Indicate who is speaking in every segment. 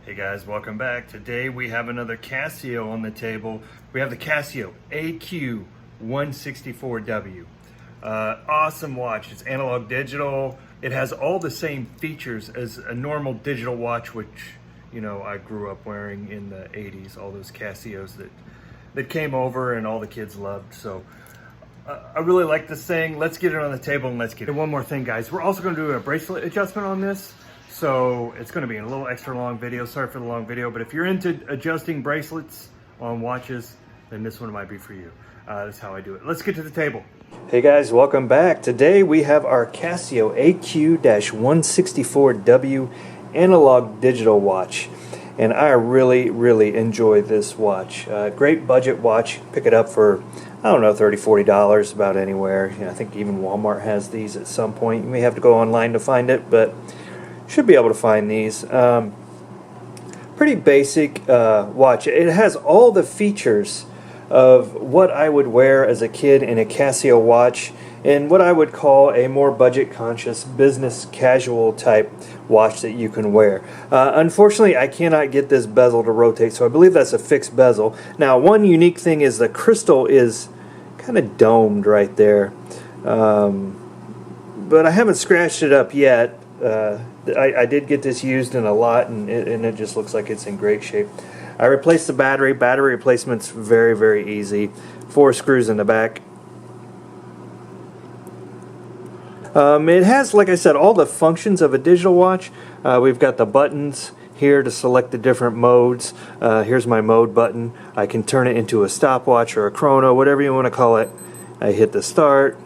Speaker 1: Hey guys, welcome back. Today we have another Casio on the table. We have the Casio AQ164W. Awesome watch. It's analog digital. It has all the same features as a normal digital watch, which, you know, I grew up wearing in the 80s, all those Casios that came over and all the kids loved. So I really like this thing. Let's get it on the table and let's get it. And one more thing, guys. We're also going to do a bracelet adjustment on this. So it's going to be a little extra long video. Sorry for the long video, but if you're into adjusting bracelets on watches, then this one might be for you. That's how I do it. Let's get to the table. Hey guys, welcome back. Today we have our Casio AQ-164W analog digital watch. And I really enjoy this watch. Great budget watch. Pick it up for, I don't know, $30, $40 about anywhere. You know, I think even Walmart has these at some point. You may have to go online to find it, but should be able to find these. Pretty basic watch. It has all the features of what I would wear as a kid in a Casio watch, and what I would call a more budget conscious business casual type watch that you can wear. Unfortunately, I cannot get this bezel to rotate, so I believe that's a fixed bezel. Now, one unique thing is the crystal is kind of domed right there, but I haven't scratched it up yet. I did get this used in a lot, and it just looks like it's in great shape. I replaced the battery. Battery replacement's very easy. 4 screws in the back. It has, like I said, all the functions of a digital watch. We've got the buttons here to select the different modes. Here's my mode button. I can turn it into a stopwatch or a chrono, whatever you want to call it. I hit the start.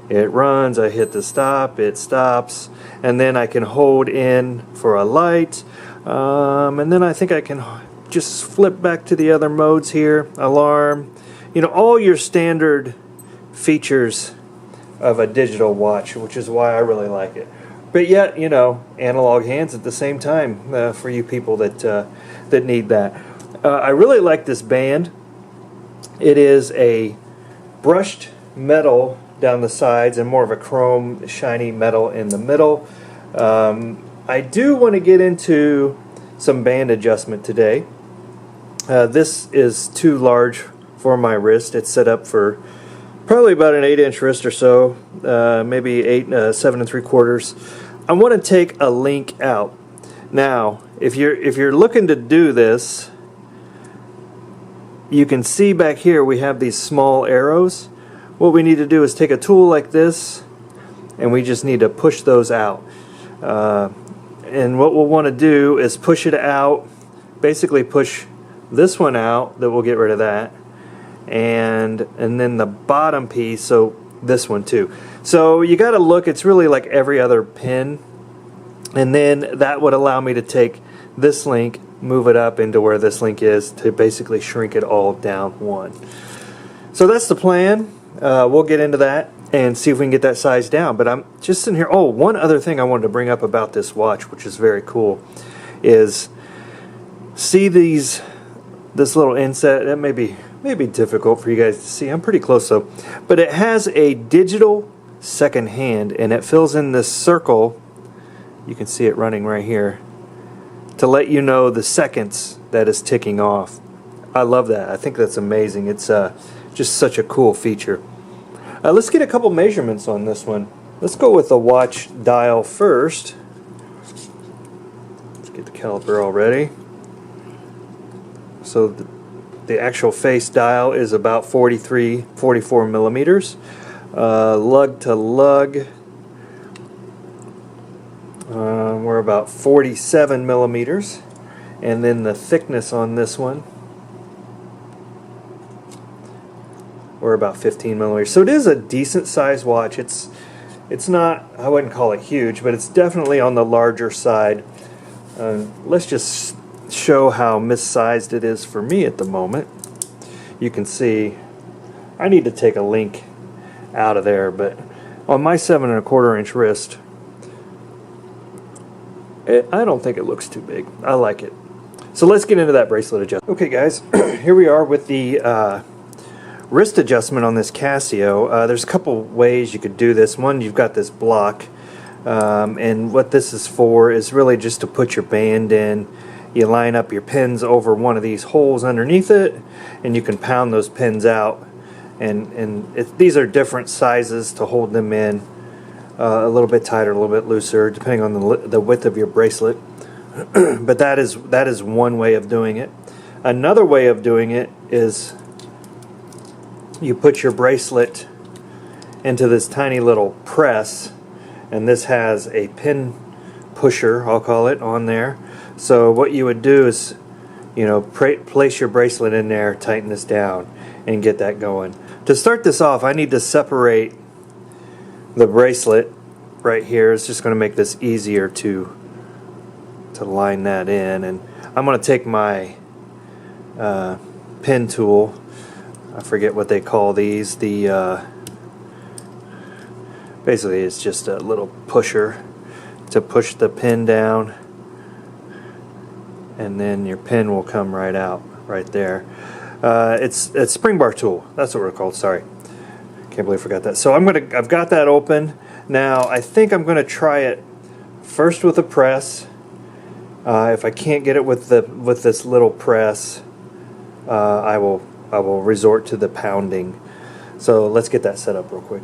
Speaker 1: It runs. I hit the stop. It stops. And then I can hold in for a light. And then I think I can just flip back to the other modes here. Alarm. You know, all your standard features of a digital watch, which is why I really like it. But yet, you know, analog hands at the same time for you people that need that. I really like this band. It is a brushed metal down the sides and more of a chrome shiny metal in the middle. I do want to get into some band adjustment today. This is too large for my wrist. It's set up for probably about an 8-inch wrist or so, maybe 7 3/4. I want to take a link out. Now, if you're looking to do this, you can see back here we have these small arrows. What we need to do is take a tool like this, and we just need to push those out. And what we'll want to do is push it out, basically push this one out, that will get rid of that, and then the bottom piece, so this one too. So you got to look, it's really like every other pin, and then that would allow me to take this link, move it up into where this link is, to basically shrink it all down one. So that's the plan. We'll get into that and see if we can get that size down. But I'm just sitting here. Oh, one other thing I wanted to bring up about this watch, which is very cool, is see this little inset. That may be difficult for you guys to see. I'm pretty close though. But it has a digital second hand, and it fills in this circle. You can see it running right here to let you know the seconds that is ticking off. I love that. I think that's amazing. It's just such a cool feature. Let's get a couple measurements on this one. Let's go with the watch dial first. Let's get the caliper all ready. So the actual face dial is about 44 millimeters. Lug to lug, we're about 47 millimeters. And then the thickness on this one, or about 15 millimeters. So it is a decent sized watch. It's not, I wouldn't call it huge, but it's definitely on the larger side. Let's just show how missized it is for me at the moment. You can see I need to take a link out of there, but on my 7 1/4 inch wrist, I don't think it looks too big. I like it. So let's get into that bracelet adjustment. Okay guys, here we are with the wrist adjustment on this Casio. There's a couple ways you could do this. One, you've got this block, and what this is for is really just to put your band in you line up your pins over one of these holes underneath it, and you can pound those pins out. And these are different sizes to hold them in, a little bit tighter, a little bit looser, depending on the width of your bracelet. But that is one way of doing it. Another way of doing it is you put your bracelet into this tiny little press, and this has a pin pusher, I'll call it, on there. So what you would do is, you know, place your bracelet in there, tighten this down, and get that going. To start this off, I need to separate the bracelet right here. It's just going to make this easier to line that in. And I'm going to take my pin tool. I forget what they call these. Basically, it's just a little pusher to push the pin down, and then your pin will come right out right there. It's a spring bar tool. That's what we're called. Sorry, can't believe I forgot that. So I've got that open now. I think I'm gonna try it first with a press. If I can't get it with this little press, I will resort to the pounding. So let's get that set up real quick.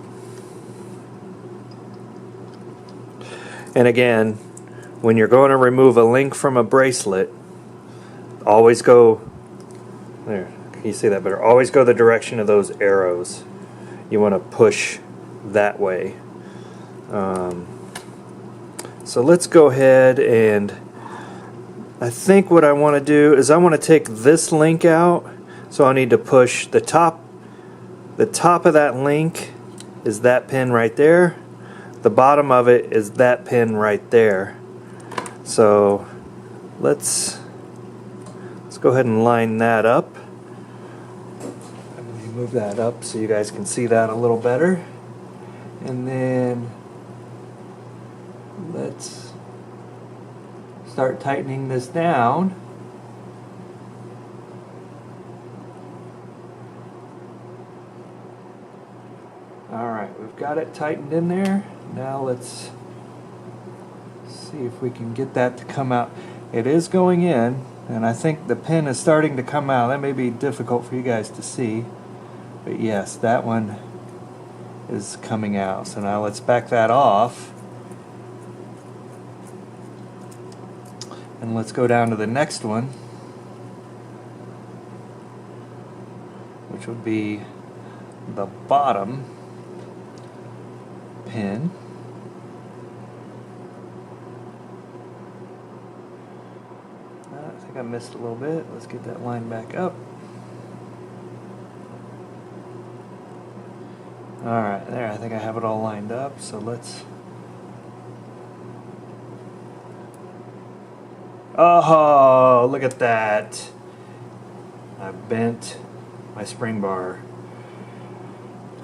Speaker 1: And again, when you're going to remove a link from a bracelet, always go there. Can you see that better? Always go the direction of those arrows. You want to push that way. So let's go ahead, and I think what I want to do is I want to take this link out. So I need to push the top of that link is that pin right there. The bottom of it is that pin right there. So let's go ahead and line that up. I'm going to move that up so you guys can see that a little better. And then let's start tightening this down. Alright, we've got it tightened in there. Now let's see if we can get that to come out. It is going in, and I think the pin is starting to come out. That may be difficult for you guys to see, but yes, that one is coming out. So now let's back that off, and let's go down to the next one, which would be the bottom pin. I think I missed a little bit. Let's get that line back up. Alright, there, I think I have it all lined up, so let's... Oh, look at that! I bent my spring bar.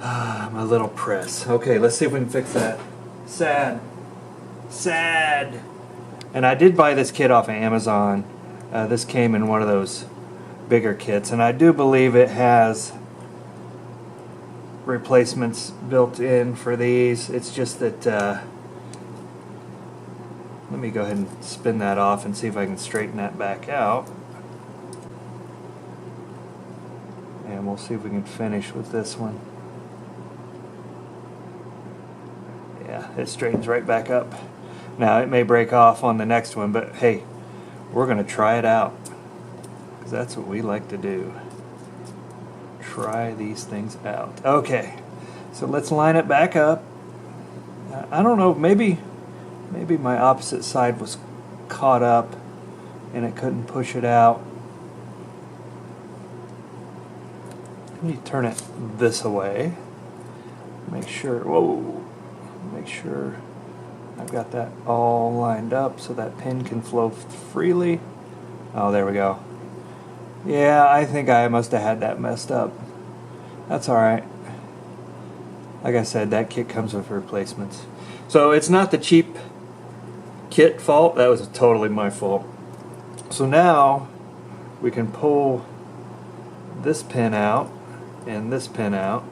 Speaker 1: My little press. Okay, let's see if we can fix that. Sad. And I did buy this kit off of Amazon. This came in one of those bigger kits, and I do believe it has replacements built in for these. It's just that let me go ahead and spin that off and see if I can straighten that back out, and we'll see if we can finish with this one. Yeah, it straightens right back up. Now it may break off on the next one, but hey, we're going to try it out, because that's what we like to do. Try these things out. Okay, so let's line it back up. I don't know, maybe my opposite side was caught up and it couldn't push it out. Let me turn it this way. Make sure, whoa, make sure I've got that all lined up so that pin can flow freely. Oh, there we go. Yeah, I think I must have had that messed up. That's alright. Like I said, that kit comes with replacements. So it's not the cheap kit fault, that was totally my fault. So now we can pull this pin out and this pin out,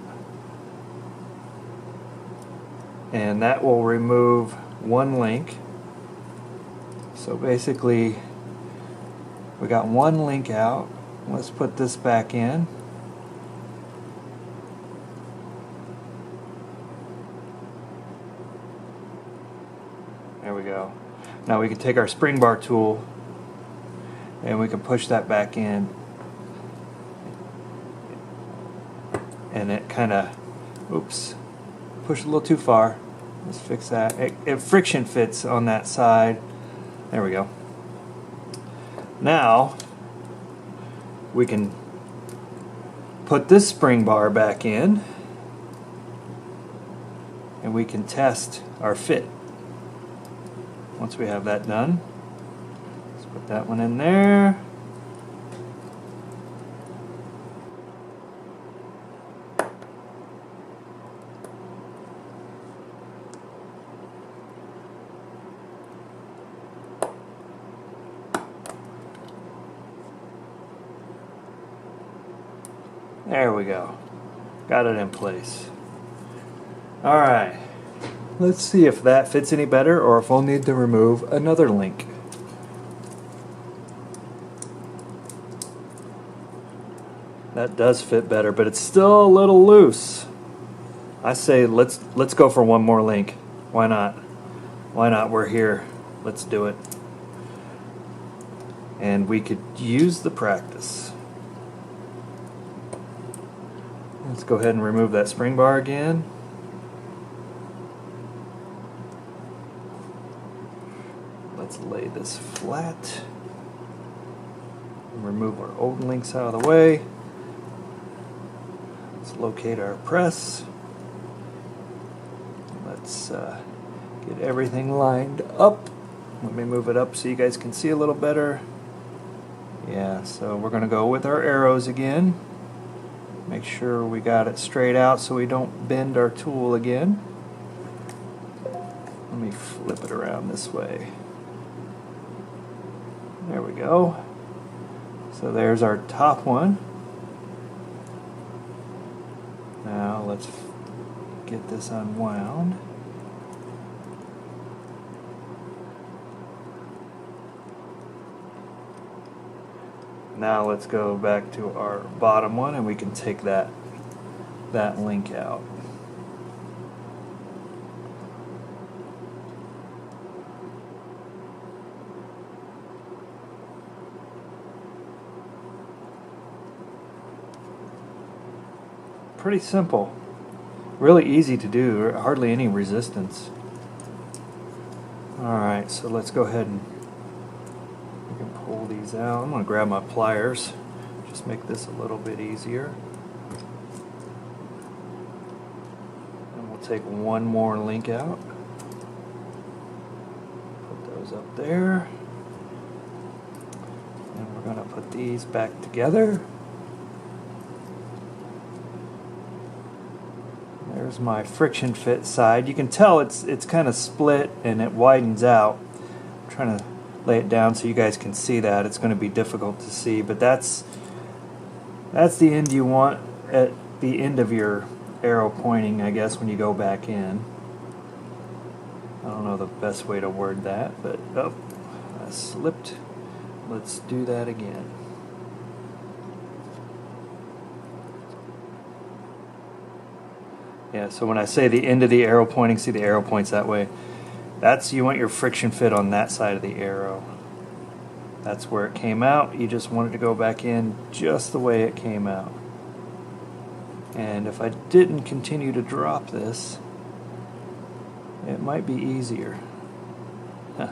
Speaker 1: and that will remove one link. So basically We got one link out. Let's put this back in. There we go. Now we can take our spring bar tool and we can push that back in, and it kind of, oops, pushed a little too far. Let's fix that. It friction fits on that side. There we go. Now we can put this spring bar back in and we can test our fit. Once we have that done, let's put that one in there. There we go. Got it in place. All right. Let's see if that fits any better or if we'll need to remove another link. That does fit better, but it's still a little loose. I say let's go for one more link. Why not? Why not? We're here. Let's do it. And we could use the practice. Let's go ahead and remove that spring bar again. Let's lay this flat. Remove our old links out of the way. Let's locate our press. Let's get everything lined up. Let me move it up so you guys can see a little better. Yeah, so we're going to go with our arrows again. Make sure we got it straight out so we don't bend our tool again. Let me flip it around this way. There we go. So there's our top one. Now let's get this unwound. Now let's go back to our bottom one and we can take that link out. Pretty simple. Really easy to do, hardly any resistance. Alright, so let's go ahead and we can pull these out. I'm going to grab my pliers, just make this a little bit easier. And we'll take one more link out. Put those up there. And we're going to put these back together. There's my friction fit side. You can tell it's kind of split and it widens out. I'm trying to lay it down so you guys can see that. It's going to be difficult to see, but that's the end you want at the end of your arrow pointing, I guess, when you go back in. I don't know the best way to word that, but oh, I slipped. Let's do that again. Yeah, so when I say the end of the arrow pointing, see the arrow points that way. That's, you want your friction fit on that side of the arrow. That's where it came out. You just want it to go back in just the way it came out. And if I didn't continue to drop this, it might be easier. Huh.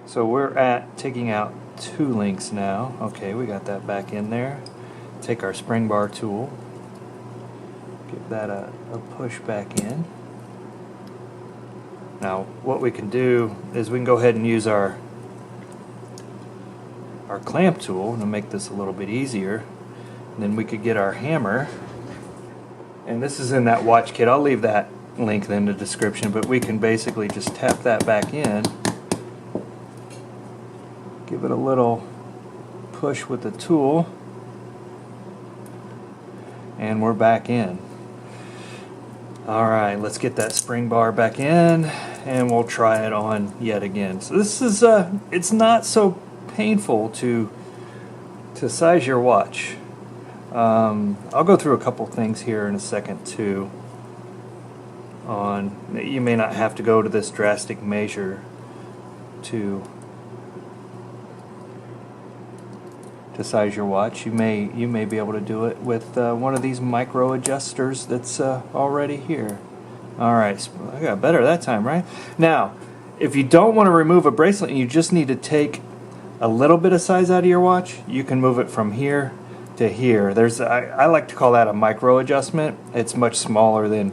Speaker 1: So we're at taking out 2 links now. Okay, we got that back in there. Take our spring bar tool, give that a push back in. Now what we can do is we can go ahead and use our clamp tool to make this a little bit easier. And then we could get our hammer, and this is in that watch kit. I'll leave that link in the description, but we can basically just tap that back in. Give it a little push with the tool, and we're back in. All right, let's get that spring bar back in and we'll try it on yet again. So this is, it's not so painful to size your watch. I'll go through a couple things here in a second too. You may not have to go to this drastic measure to size your watch. You may be able to do it with one of these micro adjusters that's already here. All right, I got better that time, right? Now, if you don't want to remove a bracelet and you just need to take a little bit of size out of your watch, you can move it from here to here. I like to call that a micro adjustment. It's much smaller than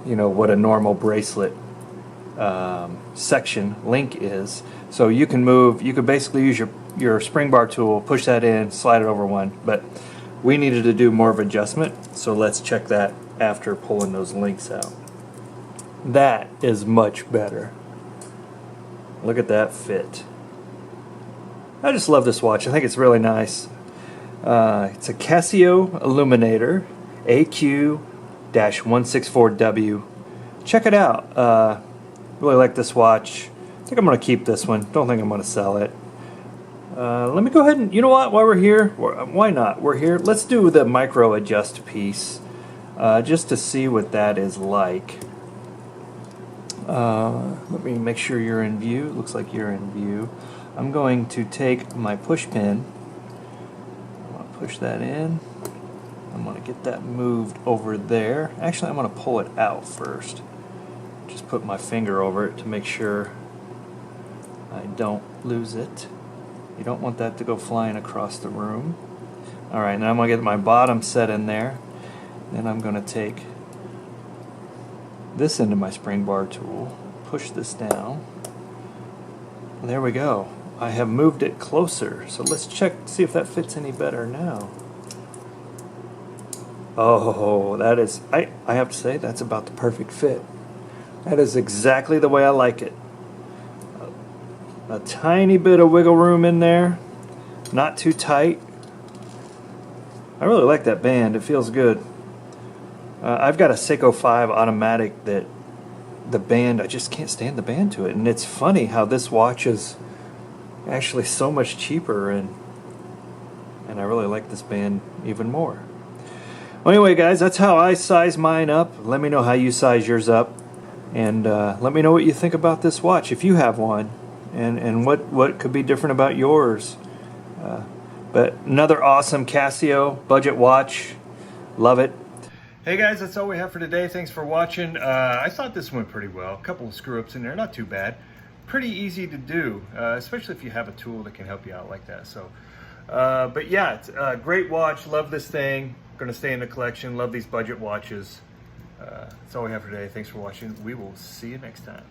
Speaker 1: what a normal bracelet section link is. So you can basically use your spring bar tool, push that in, slide it over one. But we needed to do more of adjustment, so let's check that after pulling those links out. That is much better. Look at that fit. I just love this watch. I think it's really nice. It's a Casio Illuminator AQ-164W. Check it out. Really like this watch. I think I'm going to keep this one. Don't think I'm going to sell it. Let me go ahead and, you know what, while we're here, why not? We're here. Let's do the micro adjust piece just to see what that is like. Let me make sure you're in view. Looks like you're in view. I'm going to take my push pin. I'm going to push that in. I'm going to get that moved over there. Actually, I'm going to pull it out first. Just put my finger over it to make sure I don't lose it. You don't want that to go flying across the room. Alright, now I'm going to get my bottom set in there. Then I'm going to take this into my spring bar tool, push this down. There we go. I have moved it closer. So let's check, see if that fits any better now. Oh, that is, I have to say, that's about the perfect fit. That is exactly the way I like it. A tiny bit of wiggle room in there, not too tight. I really like that band. It feels good. I've got a Seiko 5 automatic that the band, I just can't stand the band to it. And it's funny how this watch is actually so much cheaper, and I really like this band even more. Well, anyway, guys, that's how I size mine up. Let me know how you size yours up, and let me know what you think about this watch if you have one, and what could be different about yours. But another awesome Casio budget watch. Love it. Hey guys, that's all we have for today. Thanks for watching. I thought this went pretty well. A couple of screw-ups in there, not too bad. Pretty easy to do, especially if you have a tool that can help you out like that. So, but yeah, it's a great watch. Love this thing. Going to stay in the collection. Love these budget watches. That's all we have for today. Thanks for watching. We will see you next time.